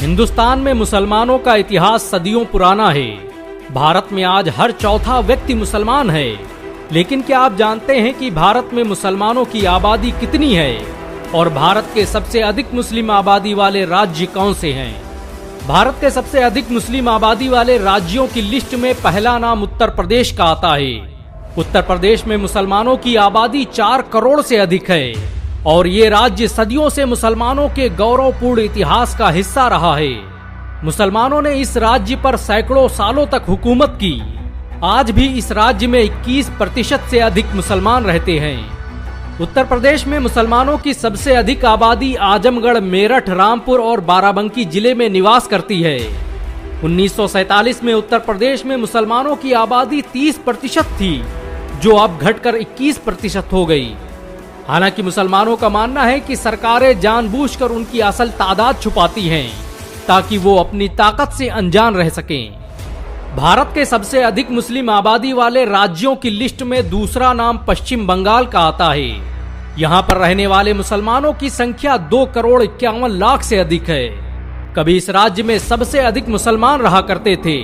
हिंदुस्तान में मुसलमानों का इतिहास सदियों पुराना है। भारत में आज हर चौथा व्यक्ति मुसलमान है। लेकिन क्या आप जानते हैं कि भारत में मुसलमानों की आबादी कितनी है और भारत के सबसे अधिक मुस्लिम आबादी वाले राज्य कौन से हैं? भारत के सबसे अधिक मुस्लिम आबादी वाले राज्यों की लिस्ट में पहला नाम उत्तर प्रदेश का आता है। उत्तर प्रदेश में मुसलमानों की आबादी 4 करोड़ से अधिक है और ये राज्य सदियों से मुसलमानों के गौरवपूर्ण इतिहास का हिस्सा रहा है। मुसलमानों ने इस राज्य पर सैकड़ों सालों तक हुकूमत की। आज भी इस राज्य में 21% से अधिक मुसलमान रहते हैं। उत्तर प्रदेश में मुसलमानों की सबसे अधिक आबादी आजमगढ़, मेरठ, रामपुर और बाराबंकी जिले में निवास करती है। 1947 में उत्तर प्रदेश में मुसलमानों की आबादी 30% थी, जो अब घटकर 21% हो गई। हालांकि मुसलमानों का मानना है कि सरकारें जानबूझकर उनकी असल तादाद छुपाती हैं ताकि वो अपनी ताकत से अनजान रह सकें। भारत के सबसे अधिक मुस्लिम आबादी वाले राज्यों की लिस्ट में दूसरा नाम पश्चिम बंगाल का आता है। यहाँ पर रहने वाले मुसलमानों की संख्या 2 करोड़ 51 लाख से अधिक है। कभी इस राज्य में सबसे अधिक मुसलमान रहा करते थे,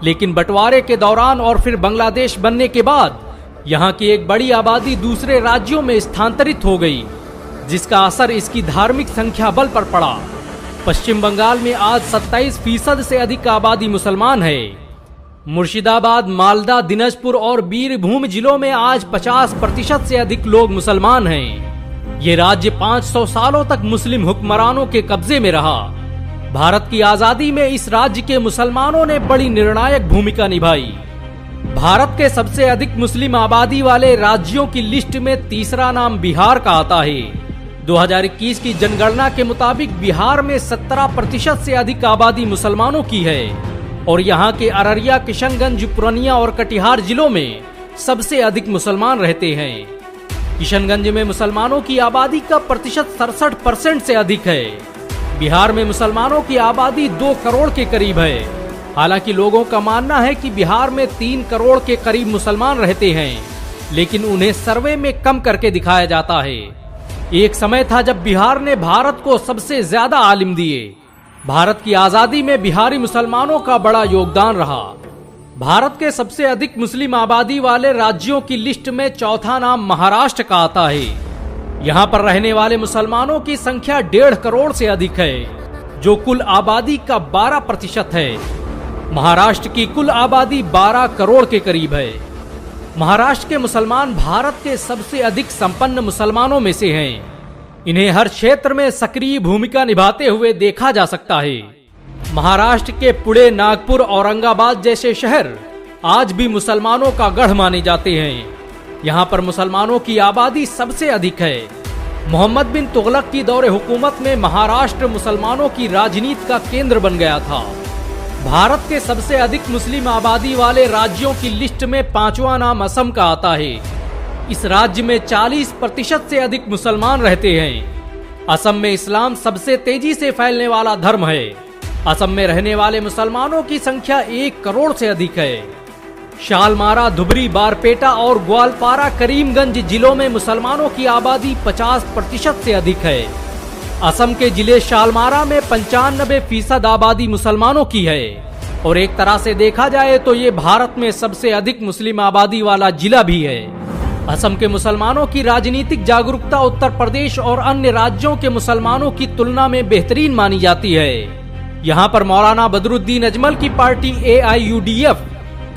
लेकिन बंटवारे के दौरान और फिर बांग्लादेश बनने के बाद यहाँ की एक बड़ी आबादी दूसरे राज्यों में स्थानांतरित हो गई, जिसका असर इसकी धार्मिक संख्या बल पर पड़ा। पश्चिम बंगाल में आज 27% से अधिक आबादी मुसलमान है। मुर्शिदाबाद, मालदा, दिनाजपुर और बीरभूम जिलों में आज 50% से अधिक लोग मुसलमान हैं। ये राज्य 500 सालों तक मुस्लिम हुक्मरानों के कब्जे में रहा। भारत की आजादी में इस राज्य के मुसलमानों ने बड़ी निर्णायक भूमिका निभाई। भारत के सबसे अधिक मुस्लिम आबादी वाले राज्यों की लिस्ट में तीसरा नाम बिहार का आता है। 2021 की जनगणना के मुताबिक बिहार में 17% से अधिक आबादी मुसलमानों की है और यहाँ के अररिया, किशनगंज, पूर्णिया और कटिहार जिलों में सबसे अधिक मुसलमान रहते हैं। किशनगंज में मुसलमानों की आबादी का प्रतिशत 67% से अधिक है। बिहार में मुसलमानों की आबादी 2 करोड़ के करीब है। हालांकि लोगों का मानना है कि बिहार में 3 करोड़ के करीब मुसलमान रहते हैं, लेकिन उन्हें सर्वे में कम करके दिखाया जाता है। एक समय था जब बिहार ने भारत को सबसे ज्यादा आलिम दिए। भारत की आजादी में बिहारी मुसलमानों का बड़ा योगदान रहा। भारत के सबसे अधिक मुस्लिम आबादी वाले राज्यों की लिस्ट में चौथा नाम महाराष्ट्र का आता है। यहाँ पर रहने वाले मुसलमानों की संख्या 1.5 करोड़ से अधिक है, जो कुल आबादी का 12% है। महाराष्ट्र की कुल आबादी 12 करोड़ के करीब है। महाराष्ट्र के मुसलमान भारत के सबसे अधिक संपन्न मुसलमानों में से हैं। इन्हें हर क्षेत्र में सक्रिय भूमिका निभाते हुए देखा जा सकता है। महाराष्ट्र के पुणे, नागपुर, औरंगाबाद जैसे शहर आज भी मुसलमानों का गढ़ माने जाते हैं। यहाँ पर मुसलमानों की आबादी सबसे अधिक है। मोहम्मद बिन तुगलक की दौरे हुकूमत में महाराष्ट्र मुसलमानों की राजनीति का केंद्र बन गया था। भारत के सबसे अधिक मुस्लिम आबादी वाले राज्यों की लिस्ट में 5वां नाम असम का आता है। इस राज्य में 40% से अधिक मुसलमान रहते हैं। असम में इस्लाम सबसे तेजी से फैलने वाला धर्म है। असम में रहने वाले मुसलमानों की संख्या 1 करोड़ से अधिक है। शालमारा, धुबरी, बारपेटा और ग्वालपारा, करीमगंज जिलों में मुसलमानों की आबादी 50% से अधिक है। असम के जिले शालमारा में 95% आबादी मुसलमानों की है और एक तरह से देखा जाए तो ये भारत में सबसे अधिक मुस्लिम आबादी वाला जिला भी है। असम के मुसलमानों की राजनीतिक जागरूकता उत्तर प्रदेश और अन्य राज्यों के मुसलमानों की तुलना में बेहतरीन मानी जाती है। यहाँ पर मौलाना बदरुद्दीन अजमल की पार्टी AIUDF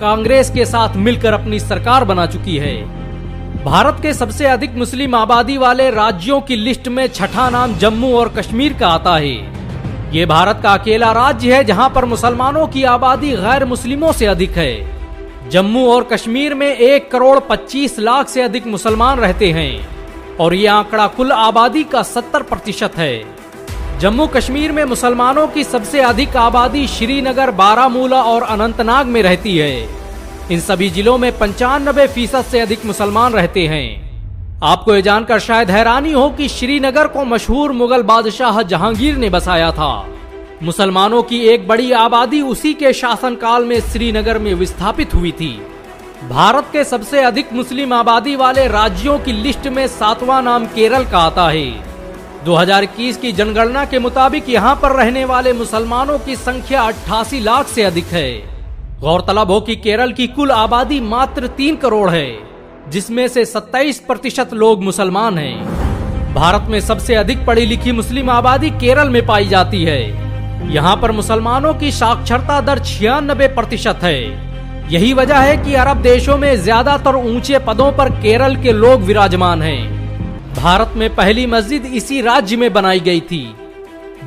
कांग्रेस के साथ मिलकर अपनी सरकार बना चुकी है। भारत के सबसे अधिक मुस्लिम आबादी वाले राज्यों की लिस्ट में छठा नाम जम्मू और कश्मीर का आता है। ये भारत का अकेला राज्य है जहां पर मुसलमानों की आबादी गैर मुस्लिमों से अधिक है। जम्मू और कश्मीर में 1 करोड़ 25 लाख से अधिक मुसलमान रहते हैं और ये आंकड़ा कुल आबादी का 70% है। जम्मू कश्मीर में मुसलमानों की सबसे अधिक आबादी श्रीनगर, बारामूला और अनंतनाग में रहती है। इन सभी जिलों में 95% से अधिक मुसलमान रहते हैं। आपको ये जानकर शायद हैरानी हो कि श्रीनगर को मशहूर मुगल बादशाह जहांगीर ने बसाया था। मुसलमानों की एक बड़ी आबादी उसी के शासनकाल में श्रीनगर में विस्थापित हुई थी। भारत के सबसे अधिक मुस्लिम आबादी वाले राज्यों की लिस्ट में 7वां नाम केरल का आता है। 2021 की जनगणना के मुताबिक यहाँ पर रहने वाले मुसलमानों की संख्या 88 लाख से अधिक है। गौरतलब हो कि केरल की कुल आबादी मात्र 3 करोड़ है, जिसमें से 27% लोग मुसलमान हैं। भारत में सबसे अधिक पढ़ी लिखी मुस्लिम आबादी केरल में पाई जाती है। यहाँ पर मुसलमानों की साक्षरता दर 96% है। यही वजह है कि अरब देशों में ज्यादातर ऊंचे पदों पर केरल के लोग विराजमान हैं। भारत में पहली मस्जिद इसी राज्य में बनाई गई थी।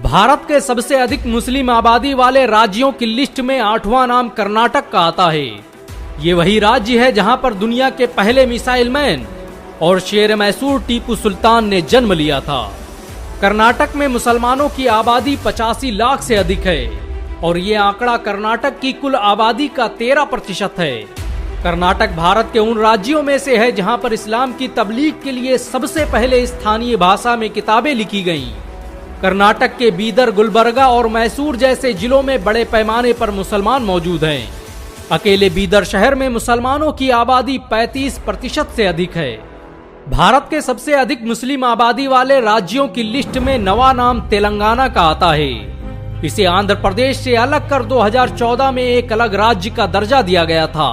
भारत के सबसे अधिक मुस्लिम आबादी वाले राज्यों की लिस्ट में 8वां नाम कर्नाटक का आता है। ये वही राज्य है जहां पर दुनिया के पहले मिसाइल मैन और शेर मैसूर टीपू सुल्तान ने जन्म लिया था। कर्नाटक में मुसलमानों की आबादी 85 लाख से अधिक है और ये आंकड़ा कर्नाटक की कुल आबादी का 13% है। कर्नाटक भारत के उन राज्यों में से है जहां पर इस्लाम की तबलीग के लिए सबसे पहले स्थानीय भाषा में किताबें लिखी गईं। कर्नाटक के बीदर, गुलबर्गा और मैसूर जैसे जिलों में बड़े पैमाने पर मुसलमान मौजूद हैं। अकेले बीदर शहर में मुसलमानों की आबादी 35% से अधिक है। भारत के सबसे अधिक मुस्लिम आबादी वाले राज्यों की लिस्ट में 9वां नाम तेलंगाना का आता है। इसे आंध्र प्रदेश से अलग कर 2014 में एक अलग राज्य का दर्जा दिया गया था।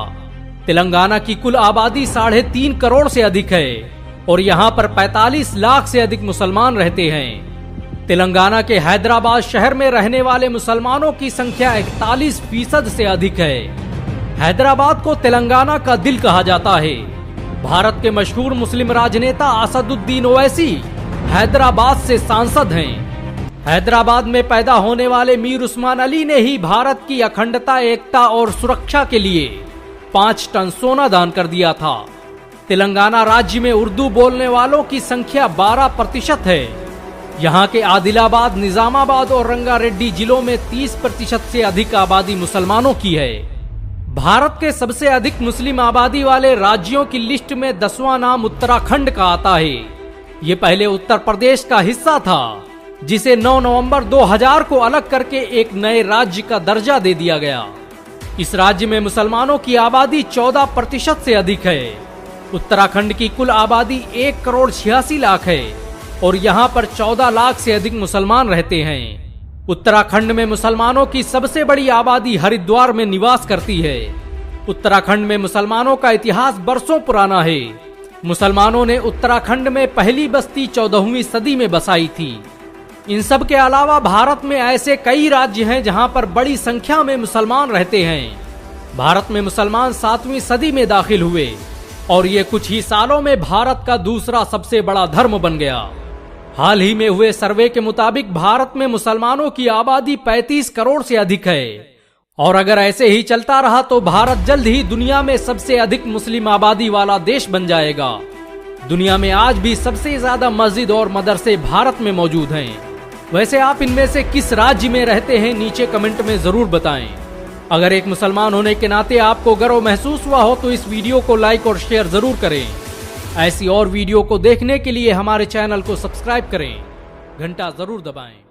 तेलंगाना की कुल आबादी 3.5 करोड़ से अधिक है और यहाँ पर 45 लाख से अधिक मुसलमान रहते हैं। तेलंगाना के हैदराबाद शहर में रहने वाले मुसलमानों की संख्या 41% से अधिक है। हैदराबाद को तेलंगाना का दिल कहा जाता है। भारत के मशहूर मुस्लिम राजनेता असदुद्दीन ओवैसी हैदराबाद से सांसद हैं। हैदराबाद में पैदा होने वाले मीर उस्मान अली ने ही भारत की अखंडता, एकता और सुरक्षा के लिए 5 टन सोना दान कर दिया था। तेलंगाना राज्य में उर्दू बोलने वालों की संख्या 12% है। यहाँ के आदिलाबाद, निजामाबाद और रंगारेड्डी जिलों में 30% से अधिक आबादी मुसलमानों की है। भारत के सबसे अधिक मुस्लिम आबादी वाले राज्यों की लिस्ट में 10वां नाम उत्तराखंड का आता है। ये पहले उत्तर प्रदेश का हिस्सा था, जिसे 9 नवंबर 2000 को अलग करके एक नए राज्य का दर्जा दे दिया गया। इस राज्य में मुसलमानों की आबादी 14% से अधिक है। उत्तराखंड की कुल आबादी 1 करोड़ 86 लाख है और यहाँ पर 14 लाख से अधिक मुसलमान रहते हैं। उत्तराखंड में मुसलमानों की सबसे बड़ी आबादी हरिद्वार में निवास करती है। उत्तराखंड में मुसलमानों का इतिहास बरसों पुराना है। मुसलमानों ने उत्तराखंड में पहली बस्ती 14वीं सदी में बसाई थी। इन सब के अलावा भारत में ऐसे कई राज्य हैं जहां पर बड़ी संख्या में मुसलमान रहते हैं। भारत में मुसलमान 7वीं सदी में दाखिल हुए और ये कुछ ही सालों में भारत का दूसरा सबसे बड़ा धर्म बन गया। हाल ही में हुए सर्वे के मुताबिक भारत में मुसलमानों की आबादी 35 करोड़ से अधिक है और अगर ऐसे ही चलता रहा तो भारत जल्द ही दुनिया में सबसे अधिक मुस्लिम आबादी वाला देश बन जाएगा। दुनिया में आज भी सबसे ज्यादा मस्जिद और मदरसे भारत में मौजूद हैं। वैसे आप इनमें से किस राज्य में रहते हैं, नीचे कमेंट में जरूर बताएं। अगर एक मुसलमान होने के नाते आपको गर्व महसूस हुआ हो तो इस वीडियो को लाइक और शेयर जरूर करें। ऐसी और वीडियो को देखने के लिए हमारे चैनल को सब्सक्राइब करें, घंटा जरूर दबाएं।